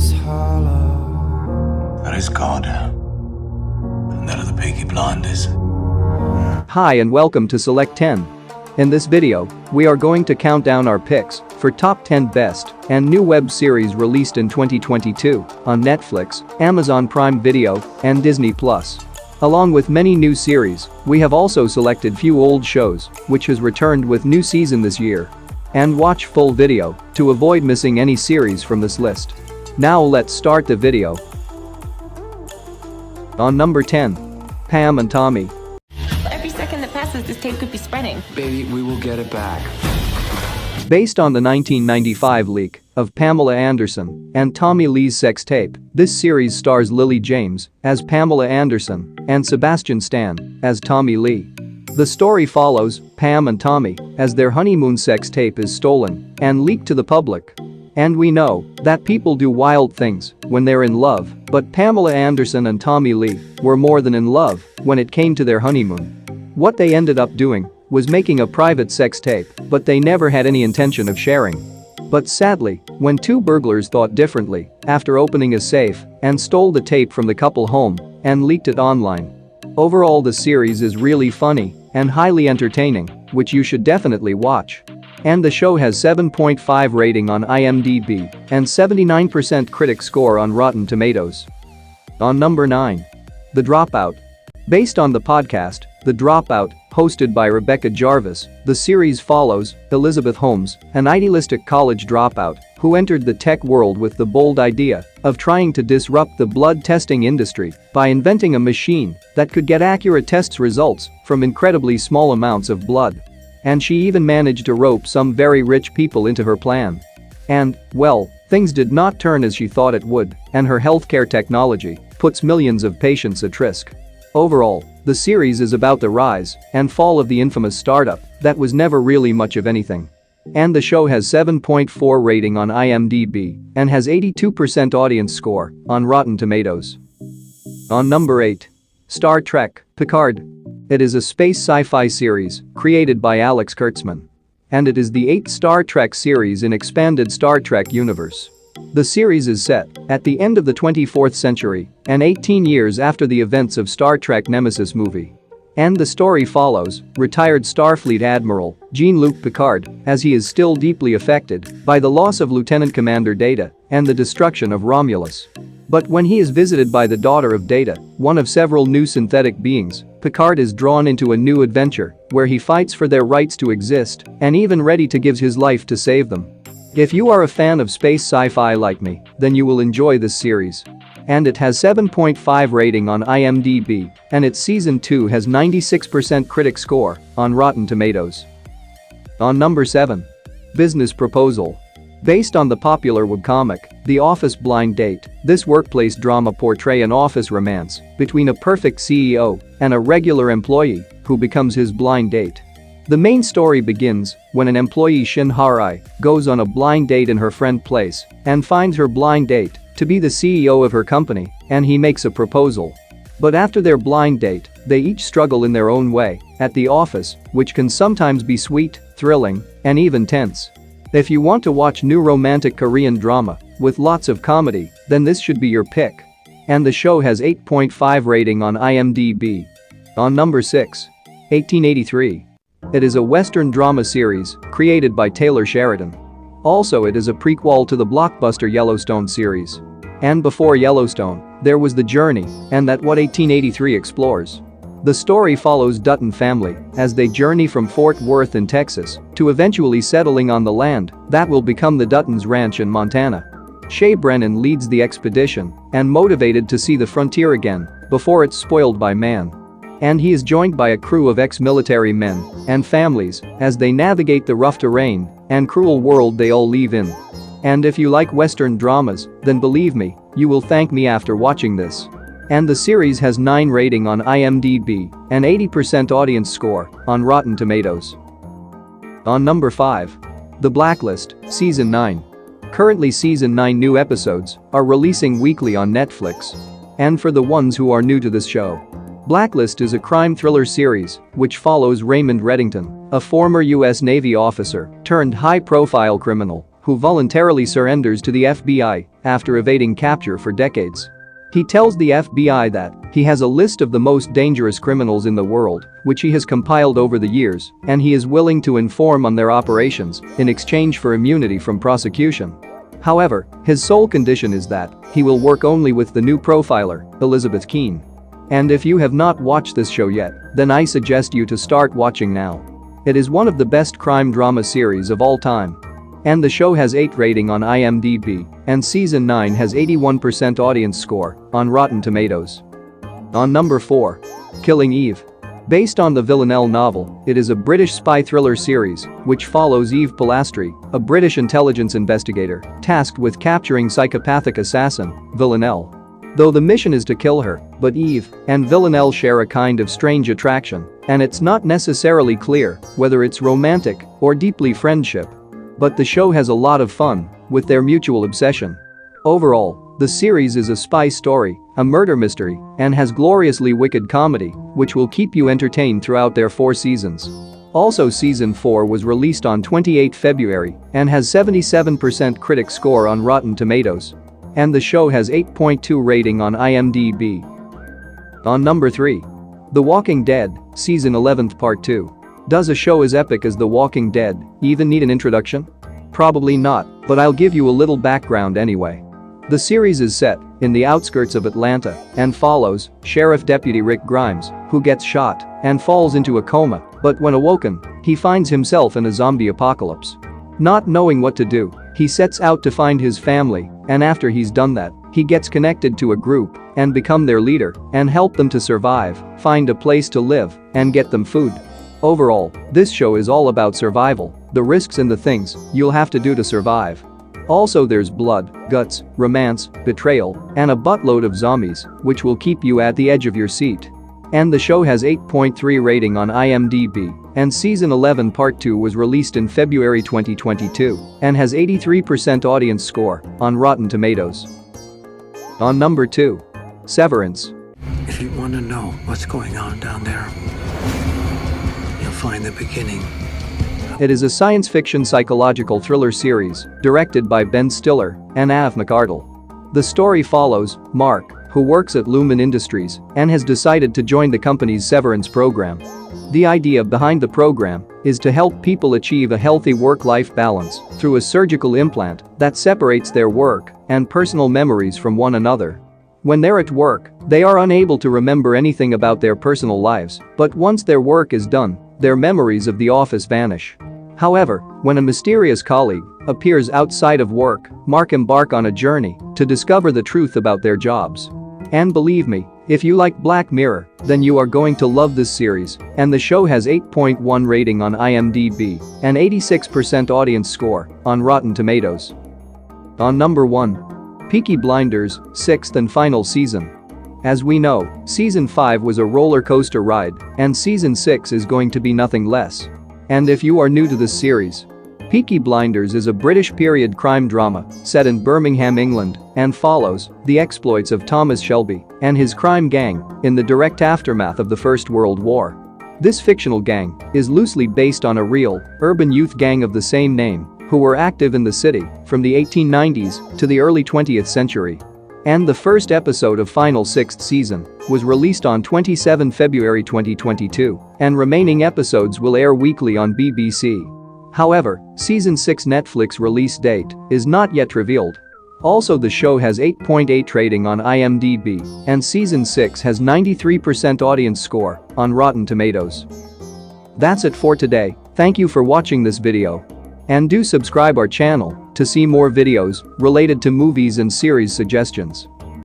is hollow. That is God. And that are the Peaky Blinders. Hi and welcome to Select 10. In this video, we are going to count down our picks for top 10 best and new web series released in 2022 on Netflix, Amazon Prime Video, and Disney+. Along with many new series, we have also selected few old shows, which has returned with new season this year. And watch full video to avoid missing any series from this list. Now let's start the video. On number 10. Pam and Tommy. Every second that passes, this tape could be spreading. Baby, we will get it back. Based on the 1995 leak of Pamela Anderson and Tommy Lee's sex tape, this series stars Lily James as Pamela Anderson and Sebastian Stan as Tommy Lee. The story follows Pam and Tommy as their honeymoon sex tape is stolen and leaked to the public. And we know that people do wild things when they're in love, but Pamela Anderson and Tommy Lee were more than in love when it came to their honeymoon. What they ended up doing was making a private sex tape, but they never had any intention of sharing. But sadly, when two burglars thought differently after opening a safe and stole the tape from the couple home and leaked it online. Overall, the series is really funny and highly entertaining, which you should definitely watch. And the show has 7.5 rating on IMDb and 79% critic score on Rotten Tomatoes. On number 9. The Dropout. Based on the podcast, The Dropout, hosted by Rebecca Jarvis, the series follows Elizabeth Holmes, an idealistic college dropout who entered the tech world with the bold idea of trying to disrupt the blood testing industry by inventing a machine that could get accurate test results from incredibly small amounts of blood. And she even managed to rope some very rich people into her plan. And, well, things did not turn as she thought it would, and her healthcare technology puts millions of patients at risk. Overall, the series is about the rise and fall of the infamous startup that was never really much of anything. And the show has 7.4 rating on IMDb and has 82% audience score on Rotten Tomatoes. On number 8. Star Trek, PICARD. It is a space sci-fi series created by Alex Kurtzman. And it is the 8th Star Trek series in expanded Star Trek universe. The series is set at the end of the 24th century and 18 years after the events of Star Trek Nemesis movie. And the story follows retired Starfleet Admiral Jean-Luc Picard as he is still deeply affected by the loss of Lieutenant Commander Data and the destruction of Romulus. But when he is visited by the daughter of Data, one of several new synthetic beings, Picard is drawn into a new adventure where he fights for their rights to exist and even ready to give his life to save them. If you are a fan of space sci-fi like me, then you will enjoy this series. And it has 7.5 rating on IMDb, and its season 2 has 96% critic score on Rotten Tomatoes. On number 7. Business Proposal. Based on the popular webcomic, The Office Blind Date, this workplace drama portrays an office romance between a perfect CEO and a regular employee who becomes his blind date. The main story begins when an employee Shin Harai goes on a blind date in her friend's place and finds her blind date to be the CEO of her company, and he makes a proposal. But after their blind date, they each struggle in their own way at the office, which can sometimes be sweet, thrilling, and even tense. If you want to watch new romantic Korean drama with lots of comedy, then this should be your pick. And the show has 8.5 rating on IMDb. On number 6. 1883. It is a Western drama series created by Taylor Sheridan. Also, it is a prequel to the blockbuster Yellowstone series. And before Yellowstone, there was The Journey, and that's what 1883 explores. The story follows Dutton family as they journey from Fort Worth in Texas to eventually settling on the land that will become the Duttons' ranch in Montana. Shay Brennan leads the expedition and motivated to see the frontier again before it's spoiled by man. And he is joined by a crew of ex-military men and families as they navigate the rough terrain and cruel world they all live in. And if you like Western dramas, then believe me, you will thank me after watching this. And the series has 9 rating on IMDb and 80% audience score on Rotten Tomatoes. On number 5. The Blacklist, Season 9. Currently Season 9 new episodes are releasing weekly on Netflix. And for the ones who are new to this show, Blacklist is a crime thriller series which follows Raymond Reddington, a former U.S. Navy officer turned high-profile criminal who voluntarily surrenders to the FBI after evading capture for decades. He tells the FBI that he has a list of the most dangerous criminals in the world, which he has compiled over the years, and he is willing to inform on their operations in exchange for immunity from prosecution. However, his sole condition is that he will work only with the new profiler, Elizabeth Keene. And if you have not watched this show yet, then I suggest you to start watching now. It is one of the best crime drama series of all time. And the show has 8 rating on IMDb, and season 9 has 81% audience score on Rotten Tomatoes. On number 4. Killing Eve. Based on the Villanelle novel, it is a British spy thriller series which follows Eve Pilastri, a British intelligence investigator tasked with capturing psychopathic assassin, Villanelle. Though the mission is to kill her, but Eve and Villanelle share a kind of strange attraction, and it's not necessarily clear whether it's romantic or deeply friendship. But the show has a lot of fun with their mutual obsession. Overall, the series is a spy story, a murder mystery, and has gloriously wicked comedy, which will keep you entertained throughout their 4 seasons. Also, season 4 was released on 28 February and has 77% critic score on Rotten Tomatoes. And the show has 8.2 rating on IMDb. On number 3. The Walking Dead, Season 11 Part 2. Does a show as epic as The Walking Dead even need an introduction? Probably not, but I'll give you a little background anyway. The series is set in the outskirts of Atlanta and follows Sheriff Deputy Rick Grimes, who gets shot and falls into a coma, but when awoken, he finds himself in a zombie apocalypse. Not knowing what to do, he sets out to find his family, and after he's done that, he gets connected to a group and become their leader and help them to survive, find a place to live, and get them food. Overall, this show is all about survival, the risks and the things you'll have to do to survive. Also, there's blood, guts, romance, betrayal, and a buttload of zombies, which will keep you at the edge of your seat. And the show has 8.3 rating on IMDb, and season 11 part 2 was released in February 2022 and has 83% audience score on Rotten Tomatoes. On number 2. Severance. If you want to know what's going on down there, you'll find the beginning. It is a science fiction psychological thriller series directed by Ben Stiller and Av McArdle. The story follows Mark, who works at Lumen Industries and has decided to join the company's severance program. The idea behind the program is to help people achieve a healthy work-life balance through a surgical implant that separates their work and personal memories from one another. When they're at work, they are unable to remember anything about their personal lives, but once their work is done, their memories of the office vanish. However, when a mysterious colleague appears outside of work, Mark embark on a journey to discover the truth about their jobs. And believe me, if you like Black Mirror, then you are going to love this series, and the show has 8.1 rating on IMDb and 86% audience score on Rotten Tomatoes. On number 1. Peaky Blinders, 6th and final season. As we know, season 5 was a roller coaster ride, and season 6 is going to be nothing less. And if you are new to this series, Peaky Blinders is a British period crime drama set in Birmingham, England, and follows the exploits of Thomas Shelby and his crime gang in the direct aftermath of the First World War. This fictional gang is loosely based on a real, urban youth gang of the same name who were active in the city from the 1890s to the early 20th century. And the first episode of final 6th season was released on 27 February 2022, and remaining episodes will air weekly on BBC. However, season 6 Netflix release date is not yet revealed. Also, the show has 8.8 rating on IMDb, and season 6 has 93% audience score on Rotten Tomatoes. That's it for today. Thank you for watching this video. And do subscribe our channel to see more videos related to movies and series suggestions.